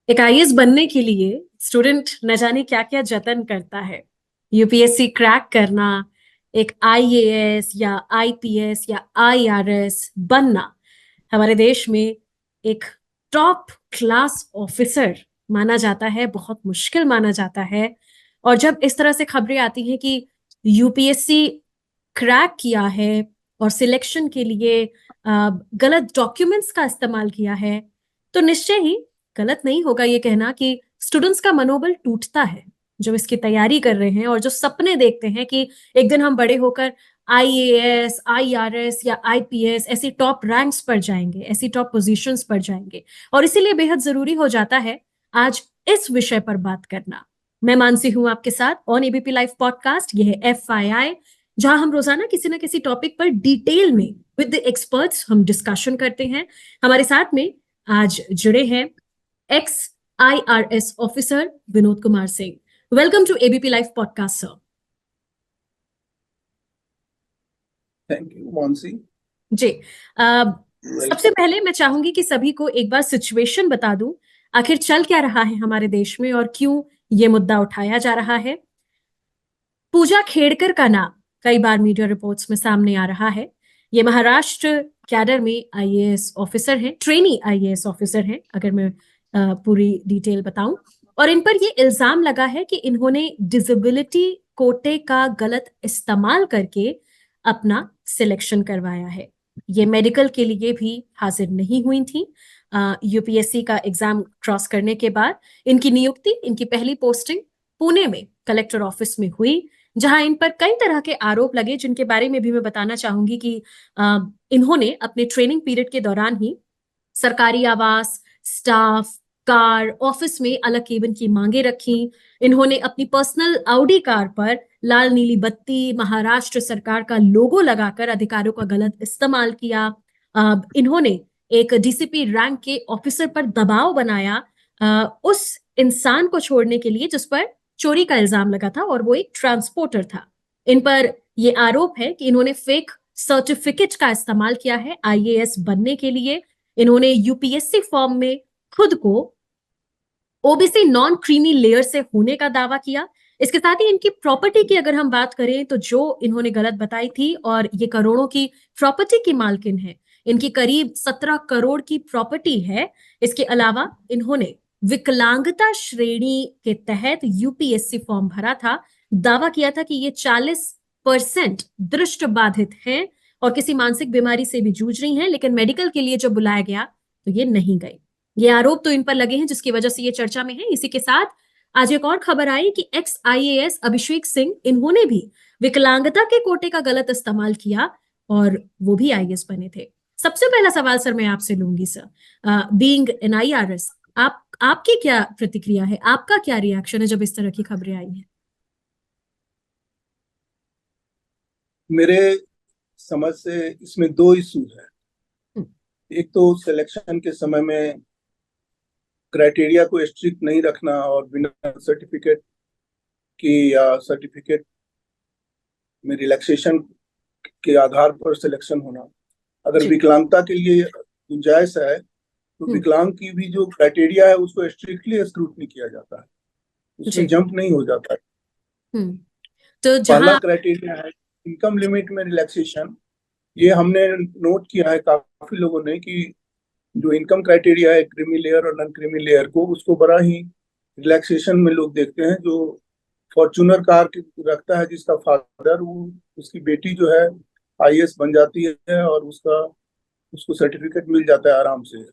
एक आईएएस बनने के लिए स्टूडेंट न जाने क्या क्या जतन करता है। यूपीएससी क्रैक करना, एक आईएएस या आईपीएस या आईआरएस बनना हमारे देश में एक टॉप क्लास ऑफिसर माना जाता है, बहुत मुश्किल माना जाता है। और जब इस तरह से खबरें आती हैं कि यूपीएससी क्रैक किया है और सिलेक्शन के लिए गलत डॉक्यूमेंट्स का इस्तेमाल किया है, तो निश्चय ही गलत नहीं होगा ये कहना कि स्टूडेंट्स का मनोबल टूटता है, जो इसकी तैयारी कर रहे हैं और जो सपने देखते हैं कि एक दिन हम बड़े होकर आईएएस, आईआरएस या आईपीएस ऐसी टॉप रैंक्स पर जाएंगे, ऐसी टॉप पोजीशंस पर जाएंगे। और इसीलिए बेहद जरूरी हो जाता है आज इस विषय पर बात करना। मैं मानसी हूं आपके साथ ऑन एबीपी लाइव पॉडकास्ट। ये है एफआईआई, जहां हम रोजाना किसी ना किसी टॉपिक पर डिटेल में विद द एक्सपर्ट्स हम डिस्कशन करते हैं। हमारे साथ में आज जुड़े हैं ex IRS officer Vinod Kumar Singh. Welcome to ABP live podcast sir. Thank you Mansi ji, सबसे पहले मैं चाहूंगी कि सभी को एक बार सिचुएशन बता दूं, आखिर चल क्या रहा है हमारे देश में और क्यों ये मुद्दा उठाया जा रहा है। पूजा खेड़कर का नाम कई बार मीडिया रिपोर्ट्स में सामने आ रहा है। ये महाराष्ट्र कैडर में आईएएस ऑफिसर हैं, ट्रेनी आईएएस ऑफिसर हैं, अगर मैं पूरी डिटेल बताऊं। और इन पर ये इल्जाम लगा है कि इन्होंने डिसेबिलिटी कोटे का गलत इस्तेमाल करके अपना सिलेक्शन करवाया है। ये मेडिकल के लिए भी हाजिर नहीं हुई थी। यूपीएससी का एग्जाम क्रॉस करने के बाद इनकी नियुक्ति, इनकी पहली पोस्टिंग पुणे में कलेक्टर ऑफिस में हुई, जहां इन पर कई तरह के आरोप लगे, जिनके बारे में भी मैं बताना चाहूंगी कि इन्होंने अपने ट्रेनिंग पीरियड के दौरान ही सरकारी आवास, स्टाफ, कार, ऑफिस में अलग केबिन की मांगे रखी। इन्होंने अपनी पर्सनल ऑडी कार पर लाल नीली बत्ती, महाराष्ट्र सरकार का लोगो लगाकर अधिकारियों का गलत इस्तेमाल किया। इन्होंने एक डीसीपी रैंक के ऑफिसर पर दबाव बनाया उस इंसान को छोड़ने के लिए जिस पर चोरी का इल्जाम लगा था, और वो एक ट्रांसपोर्टर था। इन पर यह आरोप है कि इन्होंने फेक सर्टिफिकेट का इस्तेमाल किया है आईएएस बनने के लिए। इन्होंने यूपीएससी फॉर्म में खुद को ओबीसी नॉन क्रीमी लेयर से होने का दावा किया। इसके साथ ही इनकी प्रॉपर्टी की अगर हम बात करें तो जो इन्होंने गलत बताई थी, और ये करोड़ों की प्रॉपर्टी की मालकिन है, इनकी करीब 17 करोड़ की प्रॉपर्टी है। इसके अलावा इन्होंने विकलांगता श्रेणी के तहत यूपीएससी फॉर्म भरा था, दावा किया था कि ये 40% दृष्टि बाधित हैं और किसी मानसिक बीमारी से भी जूझ रही हैं, लेकिन मेडिकल के लिए जब बुलाया गया तो ये नहीं गई। ये आरोप तो इन पर लगे हैं, जिसकी वजह से ये चर्चा में है। इसी के साथ आज एक और खबर आई कि एक्स आईएएस अभिषेक सिंह, इन्होंने भी विकलांगता के कोटे का गलत इस्तेमाल किया और वो भी आईएएस बने थे। सबसे पहला सवाल सर मैं आपसे लूंगी सर, बीइंग एन आईआरएस, आपकी क्या प्रतिक्रिया है, आपका क्या रिएक्शन है जब इस तरह की खबरें आई हैं? मेरे समझ से इसमें दो इश्यूज हैं। एक तो सिलेक्शन के समय में क्राइटेरिया को स्ट्रिक्ट नहीं रखना और बिना सर्टिफिकेट की या सर्टिफिकेट में रिलैक्सेशन के आधार पर सिलेक्शन होना। अगर विकलांगता के लिए गुंजाइश है तो विकलांग की भी जो क्राइटेरिया है उसको स्ट्रिक्टली स्क्रूटनी किया जाता है, उसमें जंप नहीं हो जाता है। तो पहला क्राइटेरिया है इनकम लिमिट में रिलैक्सेशन। ये हमने नोट किया है काफी लोगों ने कि जो इनकम क्राइटेरिया है क्रीमी लेयर और नॉन क्रीमी लेयर को, उसको बड़ा ही रिलैक्सेशन में लोग देखते हैं। जो फॉर्चूनर कार रखता है जिसका फादर, वो उसकी बेटी जो है आईएएस बन जाती है और उसको सर्टिफिकेट मिल जाता है आराम से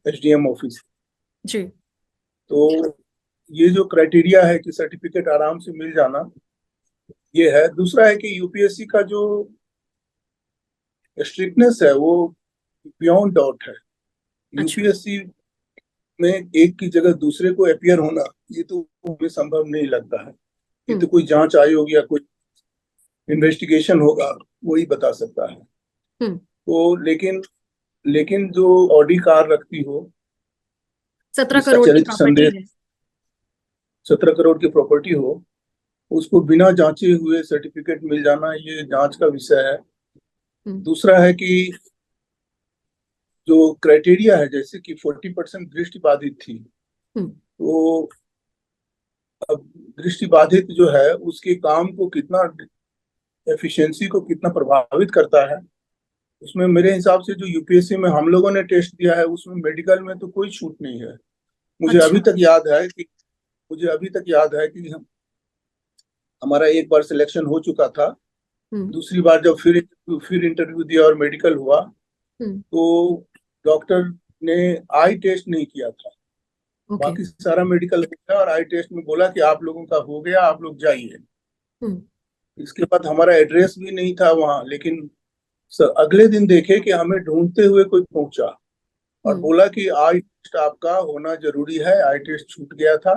एसडीएम ऑफिस। जी। तो ये जो क्राइटेरिया है कि सर्टिफिकेट आराम से मिल जाना, ये है। दूसरा है कि यूपीएससी का जो स्ट्रिक्टनेस है वो बियॉन्ड डाउट है। यूपीएससी में एक की जगह दूसरे को अपियर होना, ये तो हमें संभव नहीं लगता है। ये तो कोई जांच आयोग या कोई इन्वेस्टिगेशन होगा, वही बता सकता है। तो लेकिन जो ऑडी कार रखती हो, 17 करोड़ की प्रॉपर्टी है, 17 करोड़ की प्रॉपर्टी हो, उसको बिना जांचे हुए सर्टिफिकेट मिल जाना, ये जांच का विषय है। दूसरा है कि जो क्राइटेरिया है, जैसे कि 40% दृष्टि बाधित थी, तो अब दृष्टि बाधित जो है उसके काम को कितना, एफिशिएंसी को कितना प्रभावित करता है, उसमें मेरे हिसाब से जो यूपीएससी में हम लोगों ने टेस्ट दिया है उसमें मेडिकल में तो कोई छूट नहीं है। मुझे अभी अच्छा। तक याद है कि मुझे अभी तक याद है कि हमारा एक बार सिलेक्शन हो चुका था। हम्म। दूसरी बार जब फिर इंटरव्यू दिया और मेडिकल हुआ, हम्म। तो डॉक्टर ने आई टेस्ट नहीं किया था। ओके। बाकी सारा मेडिकल हो गया और आई टेस्ट में बोला कि आप लोगों का हो गया, आप लोग जाइए। हम्म। इसके बाद हमारा एड्रेस भी नहीं था वहाँ, लेकिन अगले दिन देखे कि हमें ढूंढते हुए कोई पहुंचा और हम्म। बोला कि आई टेस्ट आपका होना जरूरी है, आई टेस्ट छूट गया था।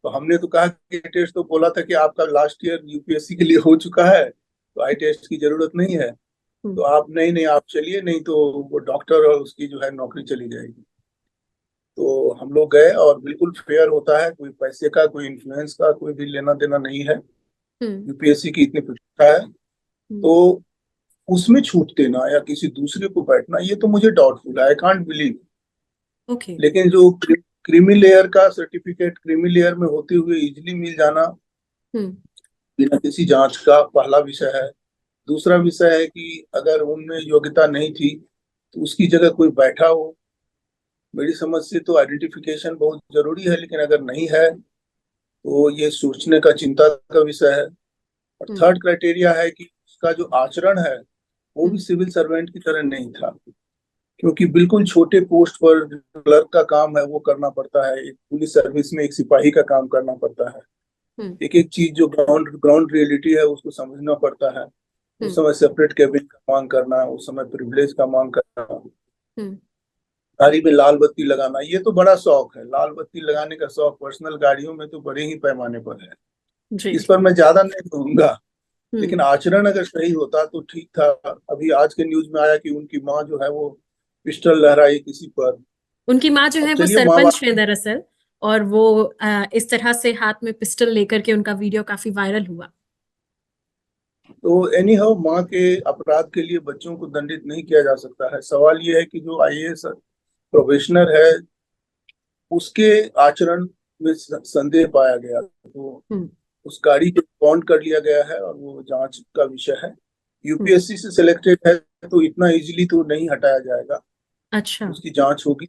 तो हमने तो कहा कि टेस्ट तो बोला था कि आपका लास्ट ईयर यूपीएससी के लिए हो चुका है, तो आई टेस्ट की जरूरत नहीं है। हम्म। तो आप नहीं नहीं आप चलिए, नहीं तो वो डॉक्टर और उसकी जो है नौकरी चली जाएगी। तो हम लोग गए और बिल्कुल फेयर होता है, कोई पैसे का कोई इन्फ्लुएंस का कोई भी लेना देना नहीं है। हम्म। यूपीएससी की इतनी प्रतिष्ठा है, हम्म। तो उसमें छूट देना या किसी दूसरे को बैठना ये तो मुझे डाउटफुल है, आई कांट बिलीव। ओके। लेकिन जो क्रीमी लेयर का सर्टिफिकेट क्रीमी लेयर में होते हुए इजिली मिल जाना हम्म। बिना किसी जांच का, पहला विषय है। दूसरा विषय है कि अगर उनमें योग्यता नहीं थी तो उसकी जगह कोई बैठा हो। मेरी समझ से तो आइडेंटिफिकेशन बहुत जरूरी है, लेकिन अगर नहीं है तो ये सोचने का, चिंता का विषय है। और हम्म। थर्ड क्राइटेरिया है कि उसका जो आचरण है वो भी हम्म। सिविल सर्वेंट की तरह नहीं था, क्योंकि बिल्कुल छोटे पोस्ट पर क्लर्क का काम है वो करना पड़ता है, एक पुलिस सर्विस में एक सिपाही का काम करना पड़ता है। हम्म। एक एक चीज जो ग्राउंड ग्राउंड रियलिटी है उसको समझना पड़ता है। उस हम्म। समय सेपरेट कैबिन का मांग करना, उस समय प्रिविलेज का मांग करना, हम्म। गाड़ी में लाल बत्ती लगाना, ये तो बड़ा शौक है। लाल बत्ती लगाने का शौक पर्सनल गाड़ियों में तो बड़े ही पैमाने पर है, जी। इस पर मैं ज्यादा नहीं कहूंगा। लेकिन हम्म। आचरण अगर सही होता तो ठीक था। अभी आज के न्यूज में आया कि उनकी माँ जो है वो पिस्टल लहराई किसी पर। उनकी माँ जो अब है वो चलिए माँ सरपंच बाप, है दरअसल, और वो इस तरह से हाथ में पिस्टल लेकर के उनका वीडियो काफी वायरल हुआ। तो एनी हाउ माँ के अपराध के लिए बच्चों को दंडित नहीं किया जा सकता है। सवाल ये है कि जो आईएएस प्रोबेशनर है उसके आचरण में संदेह पाया गया, तो हम्म। उस गाड़ी को बॉन्ड कर लिया गया है और वो जांच का विषय है। हम्म। यूपीएससी से सिलेक्टेड है तो इतना इजीली तो नहीं हटाया जाएगा, अच्छा। उसकी जांच होगी,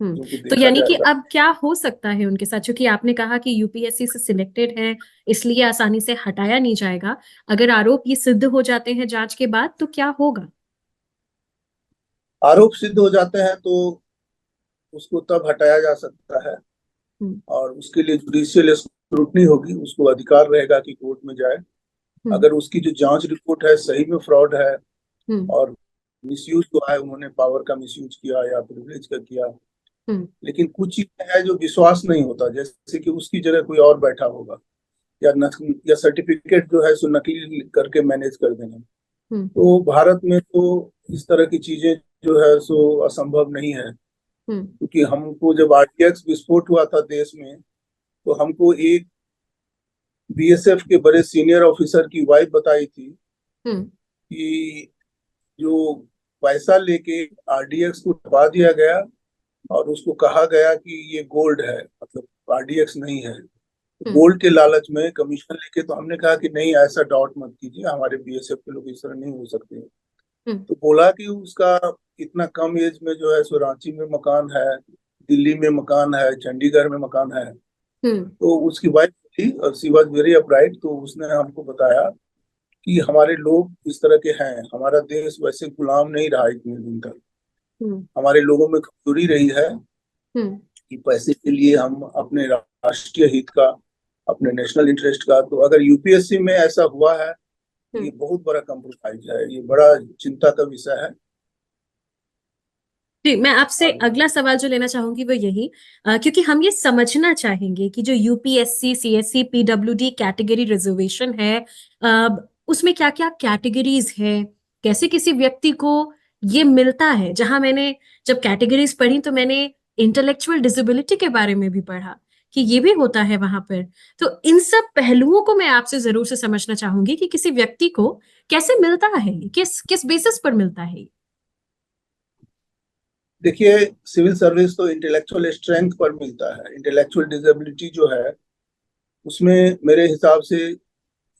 हम्म। जो कि तो देखा यानी कि जाएगा। अब क्या हो सकता है उनके साथ, क्योंकि आपने कहा कि यूपीएससी से सिलेक्टेड है इसलिए आसानी से हटाया नहीं जाएगा। अगर आरोप ये सिद्ध हो जाते हैं जांच के बाद तो क्या होगा? आरोप सिद्ध हो जाते हैं तो उसको तब हटाया जा सकता है, हम्म। और उसके लिए जुडिशियल स्क्रूटनी होगी, उसको अधिकार रहेगा कि कोर्ट में जाए। हम्म। अगर उसकी जो जांच रिपोर्ट है सही में फ्रॉड है हम्म। और मिसयूज हुआ है, उन्होंने पावर का मिसयूज किया या प्रिविलेज का किया। हम्म। लेकिन कुछ चीजें हैं जो विश्वास नहीं होता, जैसे कि उसकी जगह कोई और बैठा होगा, या सर्टिफिकेट जो है सो नकली करके मैनेज कर देना। हम्म। तो भारत में तो इस तरह की चीजें जो है सो असंभव नहीं है। हम्म। क्योंकि हमको जब आरटीएक्स विस्फोट हुआ था देश में, तो हमको एक बीएसएफ के बड़े सीनियर ऑफिसर की वाइफ बताई थी हम्म। कि जो पैसा लेके आरडीएक्स को दबा दिया गया और उसको कहा गया कि ये गोल्ड है, मतलब आरडीएक्स नहीं है। हम्म। गोल्ड के लालच में कमीशन लेके, तो हमने कहा कि नहीं ऐसा डाउट मत कीजिए, हमारे बीएसएफ के लोग इस तरह नहीं हो सकते। हम्म। तो बोला कि उसका इतना कम एज में जो है सो रांची में मकान है, दिल्ली में मकान है, चंडीगढ़ में मकान है। हम्म। तो उसकी वाइफ थी और शी वॉज वेरी अपराइट, तो उसने हमको बताया कि हमारे लोग इस तरह के हैं, हमारा देश वैसे गुलाम नहीं रहा इतने दिन तक। हम्म। हमारे लोगों में कमजोरी रही है हम्म। कि पैसे के लिए हम अपने राष्ट्रीय हित का, अपने नेशनल इंटरेस्ट का, तो अगर यूपीएससी में ऐसा हुआ है तो हम्म। ये बहुत बड़ा कम्प्रोमाइज है, ये बड़ा चिंता का विषय है। जी, मैं आपसे और अगला सवाल जो लेना चाहूंगी वो यही, क्योंकि हम ये समझना चाहेंगे कि जो UPSC CSC PWD category reservation है, उसमें क्या क्या कैटेगरीज है, कैसे किसी व्यक्ति को ये मिलता है। जहां मैंने जब कैटेगरीज पढ़ी तो मैंने इंटेलेक्चुअल डिसेबिलिटी के बारे में भी पढ़ा कि ये भी होता है वहां पर। तो इन सब पहलुओं को मैं आपसे जरूर से समझना चाहूंगी कि किसी व्यक्ति को कैसे मिलता है, किस किस बेसिस पर मिलता है। देखिए, सिविल सर्विस तो इंटेलेक्चुअल स्ट्रेंथ पर मिलता है। इंटेलेक्चुअल डिसेबिलिटी जो है उसमें मेरे हिसाब से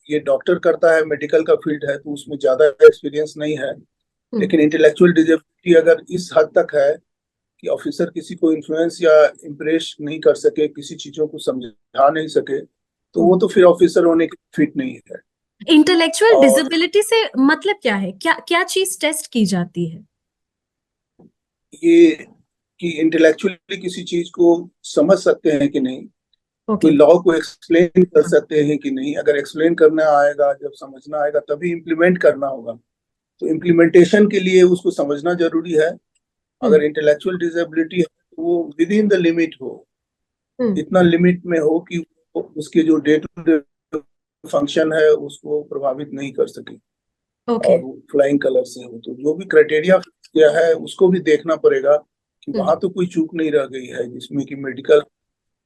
ये डॉक्टर करता है, मेडिकल का फील्ड है, तो उसमें ज्यादा एक्सपीरियंस नहीं है। लेकिन इंटेलेक्चुअल डिसेबिलिटी अगर इस हद तक है कि ऑफिसर किसी को इन्फ्लुएंस या इम्प्रेस नहीं कर सके, किसी चीजों को समझा नहीं सके, तो वो तो फिर ऑफिसर होने के फिट नहीं है। इंटेलेक्चुअल और डिसेबिलिटी से मतलब क्या है, क्या क्या चीज टेस्ट की जाती है? ये कि इंटेलेक्चुअली किसी चीज को समझ सकते हैं कि नहीं, कोई ओके। लॉ को एक्सप्लेन कर सकते हैं कि नहीं। अगर एक्सप्लेन करना आएगा, जब समझना आएगा तभी इम्प्लीमेंट करना होगा। तो इम्प्लीमेंटेशन के लिए उसको समझना जरूरी है। अगर इंटेलेक्चुअल डिसेबिलिटी है तो वो विद इन द लिमिट हो, इतना लिमिट में हो कि उसके जो डे टू डे फंक्शन है उसको प्रभावित नहीं कर सके, ओके। और फ्लाइंग कलर से हो। तो जो भी क्राइटेरिया क्या है उसको भी देखना पड़ेगा कि वहां तो कोई चूक नहीं रह गई है जिसमें कि मेडिकल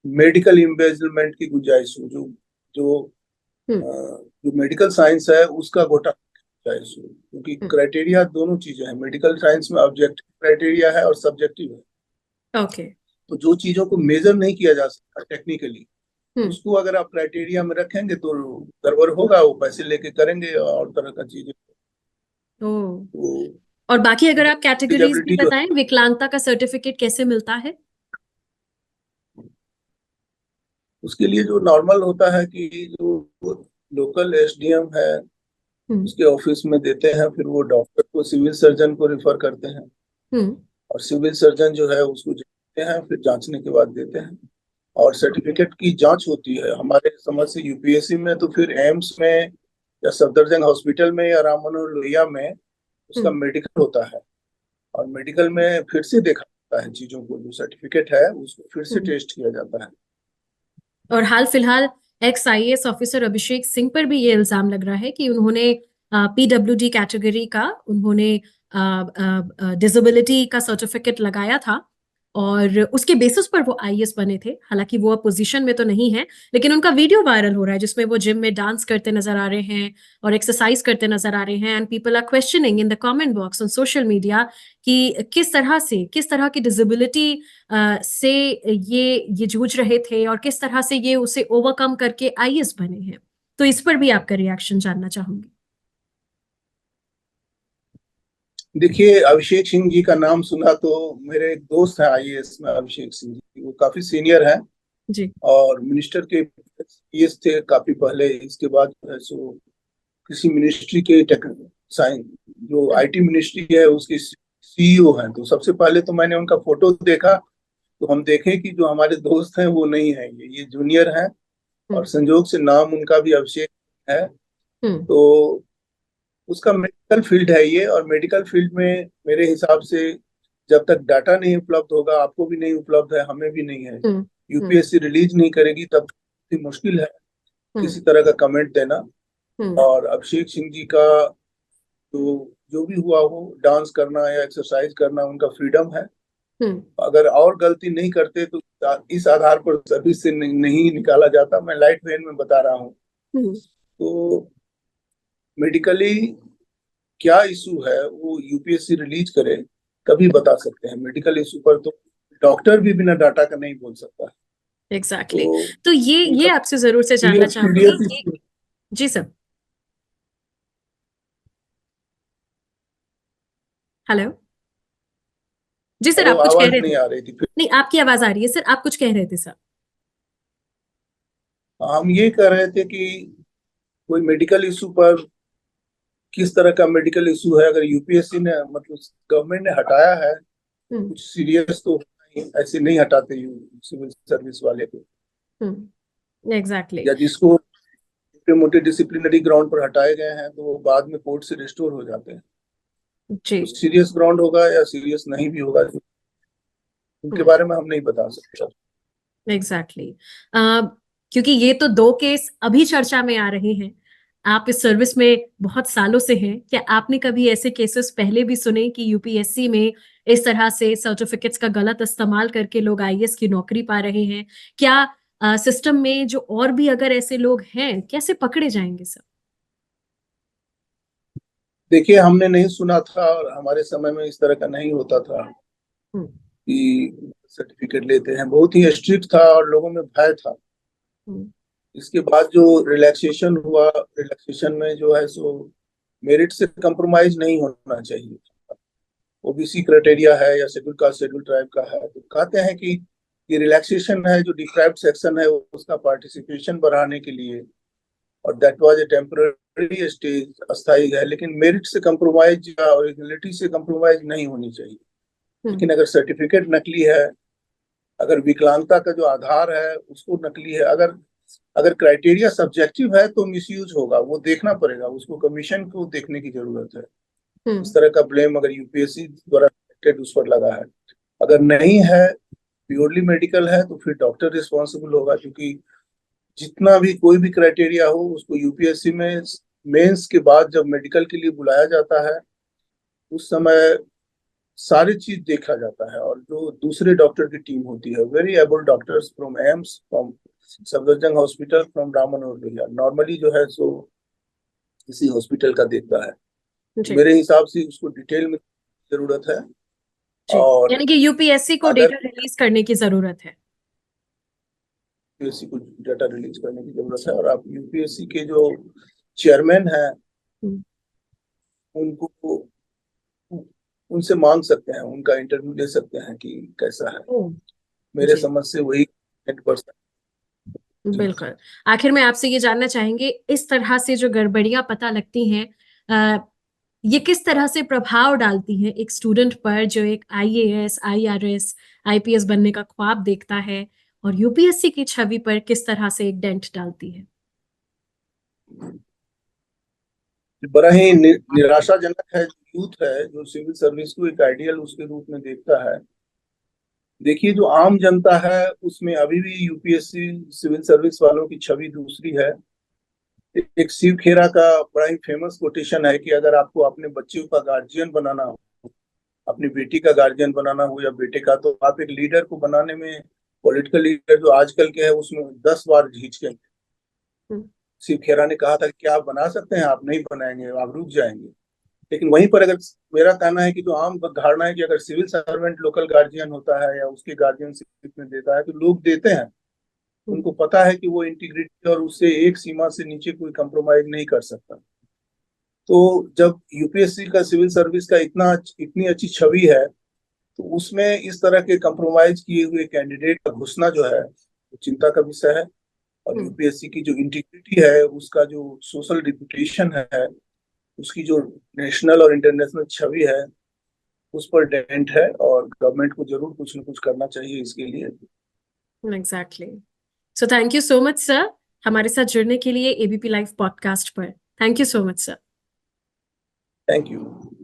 मेडिकल इम्बेजलमेंट की गुंजाइश हो, जो जो जो मेडिकल साइंस है उसका घोटाला की गुंजाइश हो। क्योंकि क्राइटेरिया दोनों चीजें हैं, मेडिकल साइंस में ऑब्जेक्टिव क्राइटेरिया है और सब्जेक्टिव है। ओके। तो जो चीजों को मेजर नहीं किया जा सकता टेक्निकली, उसको अगर आप क्राइटेरिया में रखेंगे तो गड़बड़ होगा, वो पैसे लेके करेंगे और तरह का चीजें। ओ। तो और बाकी अगर आप कैटेगरीज भी डिजेबिलिटी जो बताएं, विकलांगता का सर्टिफिकेट कैसे मिलता है? उसके लिए जो नॉर्मल होता है कि जो लोकल एसडीएम है हम्म। उसके ऑफिस में देते हैं, फिर वो डॉक्टर को सिविल सर्जन को रिफर करते हैं, हम्म। और सिविल सर्जन जो है उसको जांचते हैं, फिर जांचने के बाद देते हैं। और सर्टिफिकेट की जांच होती है हमारे समझ से यूपीएससी में, तो फिर एम्स में या सफदरजंग हॉस्पिटल में या राम मनोहर लोहिया में उसका हम्म। मेडिकल होता है। और मेडिकल में फिर से देखा जाता है चीजों को, जो सर्टिफिकेट है उसको फिर से हम्म। टेस्ट किया जाता है। और हाल फिलहाल x IAS officer Abhishek Singh पर भी ये इल्जाम लग रहा है कि उन्होंने पीडब्ल्यूडी कैटेगरी का उन्होंने डिसेबिलिटी का सर्टिफिकेट लगाया था और उसके बेसिस पर वो आईएएस बने थे। हालांकि वो अब पोजीशन में तो नहीं है, लेकिन उनका वीडियो वायरल हो रहा है जिसमें वो जिम में डांस करते नजर आ रहे हैं और एक्सरसाइज करते नजर आ रहे हैं। And people are questioning in the comment box on social media कि किस तरह की डिसेबिलिटी से ये जूझ रहे थे और किस तरह से ये उसे ओवरकम करके आईएएस बने हैं। तो इस पर भी आपका रिएक्शन जानना चाहूंगी। देखिए, अभिषेक सिंह जी का नाम सुना तो मेरे एक दोस्त हैं आईएएस में, अभिषेक सिंह जी, वो काफी सीनियर हैं जी। और मिनिस्टर के पीएस थे काफी पहले। इसके बाद जो है सो किसी मिनिस्ट्री के साइंस, जो आईटी मिनिस्ट्री है उसके सीईओ हैं। तो सबसे पहले तो मैंने उनका फोटो देखा, तो हम देखें कि जो हमारे दोस्त हैं वो नहीं है, ये जूनियर हैं। और हम्म। संजोग से नाम उनका भी अभिषेक है। हम्म। तो उसका मेडिकल फील्ड है ये, और मेडिकल फील्ड में मेरे हिसाब से जब तक डाटा नहीं उपलब्ध होगा, आपको भी नहीं उपलब्ध है, हमें भी नहीं है, हम्म। हम्म। यूपीएससी रिलीज नहीं करेगी, तब मुश्किल है हम्म। किसी तरह का कमेंट देना। हम्म। और अभिषेक सिंह जी का तो जो भी हुआ हो, डांस करना या एक्सरसाइज करना उनका फ्रीडम है। हम्म। अगर और गलती नहीं करते तो इस आधार पर सर्विस से नहीं निकाला जाता। मैं लाइट वेन में बता रहा हूँ। हम्म। तो मेडिकली क्या इशू है वो यूपीएससी रिलीज करे तभी बता सकते हैं। मेडिकल इशू पर तो डॉक्टर भी बिना डाटा का नहीं बोल सकता है। एग्जैक्टली तो तो ये उनका आपसे जरूर से जानना सीरियस चाहूंगी सीरियस कि इशू। जी सर। हेलो। जी सर, हेलो, आप कुछ कह आवाज रहे थे? नहीं आ रही थी फिर। नहीं, आपकी आवाज आ रही है सर, आप कुछ कह रहे थे सर। हम ये कह रहे थे कि कोई मेडिकल इशू पर, किस तरह का मेडिकल इशू है, अगर यूपीएससी ने मतलब गवर्नमेंट ने हटाया है तो हम्म। कुछ सीरियस तो नहीं, ऐसे नहीं हटाते सिविल सर्विस वाले को। एग्जैक्टली। या जिसको मोटे मोटे डिसिप्लिनरी ग्राउंड पर हटाए गए हैं तो वो बाद में कोर्ट से रिस्टोर हो जाते हैं। जी। तो सीरियस ग्राउंड होगा या सीरियस नहीं भी होगा, उनके बारे में हम नहीं बता सकते। एग्जैक्टली। क्योंकि ये तो दो केस अभी चर्चा में आ रहे हैं। आप इस सर्विस में बहुत सालों से हैं, क्या आपने कभी ऐसे केसेस पहले भी सुने कि यूपीएससी में इस तरह से सर्टिफिकेट्स का गलत इस्तेमाल करके लोग आईएएस की नौकरी पा रहे हैं? क्या सिस्टम में जो और भी अगर ऐसे लोग हैं, कैसे पकड़े जाएंगे सर? देखिए, हमने नहीं सुना था और हमारे समय में इस तरह का नहीं होता था। कि सर्टिफिकेट लेते हैं। बहुत ही स्ट्रिक्ट था और लोगों में भय था। इसके बाद जो रिलैक्सेशन हुआ, रिलैक्सेशन में जो है सो मेरिट से कंप्रोमाइज नहीं होना चाहिए। ओबीसी क्राइटेरिया है या शेड्यूल कास्ट शेड्यूल ट्राइब का है, तो कहते हैं कि ये रिलैक्सेशन है, जो डिप्राइव्ड सेक्शन है उसका पार्टिसिपेशन बढ़ाने के लिए, और that was a temporary stage, अस्थायी है, लेकिन मेरिट से कंप्रोमाइज या ओरिजिनलिटी से कंप्रोमाइज नहीं होनी चाहिए। लेकिन अगर सर्टिफिकेट नकली है, अगर विकलांगता का जो आधार है उसको नकली है, अगर अगर क्राइटेरिया सब्जेक्टिव है तो मिसयूज होगा, वो देखना पड़ेगा, उसको कमीशन को देखने की जरूरत है। इस तरह का ब्लेम अगर यूपीएससी द्वारा उस पर लगा है, अगर नहीं है, प्योरली मेडिकल है, तो फिर डॉक्टर रिस्पॉन्सिबल होगा, क्योंकि जितना भी कोई भी क्राइटेरिया हो उसको यूपीएससी में मेंस के बाद जब मेडिकल के लिए बुलाया जाता है उस समय सारी चीज देखा जाता है, और जो दूसरे डॉक्टर की टीम होती है, very able doctors from AIIMS, from Safdarjung hospital, from Ram Manohar Lohia, normally जो है सो इसी हॉस्पिटल का देखता है। मेरे हिसाब से उसको डिटेल में जरूरत है, और यानी कि यूपीएससी को डेटा रिलीज करने की जरूरत है। यूपीएससी को डाटा रिलीज करने की जरूरत है, और आप यूपीएससी के जो चेयरमैन हैं उनको उनसे मांग सकते हैं, उनका इंटरव्यू ले सकते हैं कि कैसा है। मेरे समझ से वही 100%। बिल्कुल। आखिर में आपसे ये जानना चाहेंगे, इस तरह से जो गड़बड़ियां पता लगती हैं, ये किस तरह से प्रभाव डालती हैं एक स्टूडेंट पर जो एक आईएएस, आईआरएस, आईपीएस बनने का ख्वाब देखता है, और यूपीएससी की छवि पर किस तरह से एक डेंट डालती है? बड़ा ही निराशाजनक है। यूथ है जो सिविल सर्विस को एक आइडियल उसके रूप में देखता है। देखिए, जो आम जनता है उसमें अभी भी यूपीएससी सिविल सर्विस वालों की छवि दूसरी है। एक शिव खेरा का बड़ा ही फेमस कोटेशन है कि अगर आपको अपने बच्चे का गार्जियन बनाना हो, अपनी बेटी का गार्जियन बनाना हो या बेटे का, तो आप एक लीडर को बनाने में, पॉलिटिकल लीडर जो आजकल के हैं उसमें 10 बार झिझकेंगे। शिव खेरा ने कहा था कि क्या आप बना सकते हैं, आप नहीं बनाएंगे, आप रुक जाएंगे। लेकिन वहीं पर अगर मेरा कहना है कि जो आम धारणा है कि अगर सिविल सर्वेंट लोकल गार्जियन होता है या उसके गार्जियनशिप में देता है तो लोग देते हैं, उनको पता है कि वो इंटीग्रिटी और उससे एक सीमा से नीचे कोई कंप्रोमाइज नहीं कर सकता। तो जब यूपीएससी का सिविल सर्विस का इतनी अच्छी छवि है, तो उसमें इस तरह के कंप्रोमाइज किए हुए कैंडिडेट का घुसना जो है वो चिंता का विषय है। और यूपीएससी की जो इंटीग्रिटी है, उसका जो सोशल रिपुटेशन है, उसकी जो नेशनल और इंटरनेशनल छवि है, उस पर डेंट है, और गवर्नमेंट को जरूर कुछ न कुछ करना चाहिए इसके लिए। Exactly. So thank you so much sir, हमारे साथ जुड़ने के लिए एबीपी लाइव पॉडकास्ट पर। Thank you so much sir. Thank you.